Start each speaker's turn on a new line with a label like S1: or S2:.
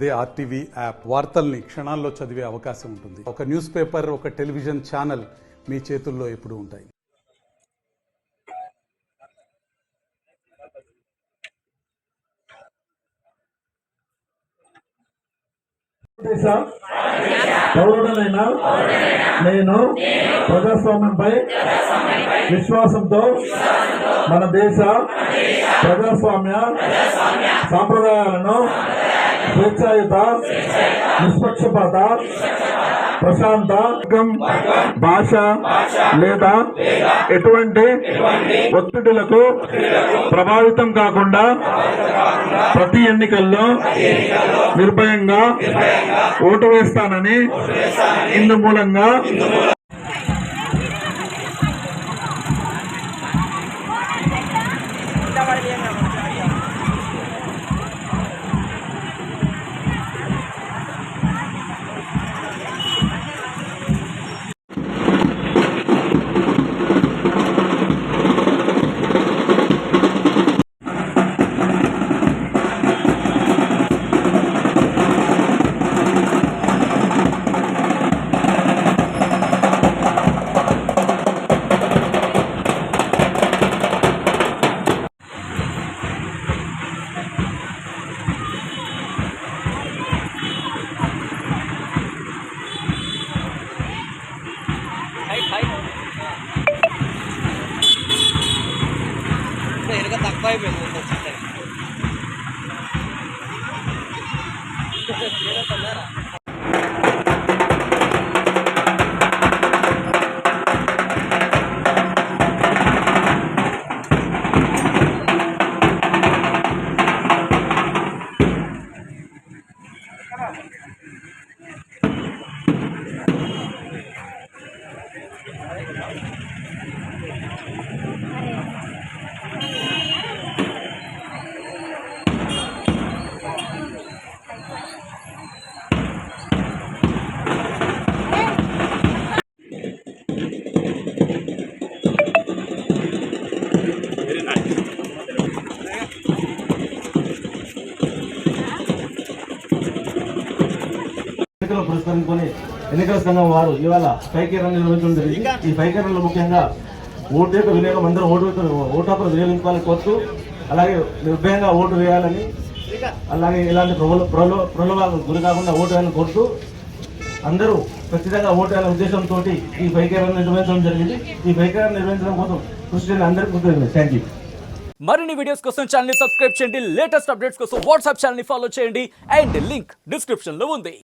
S1: అదే RTV app వార్తల్ని క్షణాల్లో చదివే అవకాశం ఉంటుంది. ఒక న్యూస్ పేపర్, ఒక టెలివిజన్ ఛానల్ మీ చేతుల్లో ఎప్పుడూ ఉంటాయి.
S2: పౌరుడనైనా నేను ప్రజాస్వామ్యంపై విశ్వాసంతో మన దేశ ప్రజాస్వామ్య సాంప్రదాయాలను స్వేచ్ఛాయుత, నిష్పక్షపాత, ప్రశాంత భాష లేదా ఎటువంటి ఒత్తిడులకు ప్రభావితం కాకుండా ప్రతి ఎన్నికల్లో నిర్భయంగా ఓటు వేస్తానని ఇందు మూలంగా
S3: తక్కువ అయిపోయింది.
S4: పురస్కరించుకొని ఎన్నికల సంఘం వారు ఇవాళ స్పైకీరణ నిర్వహించడం జరిగింది. ఈ స్పైకీరణలో ముఖ్యంగా ఓటు యొక్క వినియోగం, అందరూ ఓటు హక్కులు వినియోగించుకోవాలని కోరుతూ, అలాగే నిర్భయంగా ఓటు వేయాలని, అలాగే ఇలాంటి ప్రలోభాలకు గురి కాకుండా ఓటు వేయాలని కోరుతూ అందరూ ఖచ్చితంగా ఓటు వేయాలనే ఉద్దేశంతో ఈ స్పైకీరణ నిర్వహించడం జరిగింది. ఈ స్పైకీరణ నిర్వహించడం కోసం కృషి చేసిన అందరికీ కృతజ్ఞతలు. Thank you.
S5: మరిన్ని వీడియోస్ కోసం ఛానల్ ని సబ్స్క్రైబ్ చేయండి. లేటెస్ట్ అప్డేట్స్ కోసం వాట్సాప్ ఛానల్ ని ఫాలో చేయండి. అండ్ లింక్ డిస్క్రిప్షన్ లో ఉంది.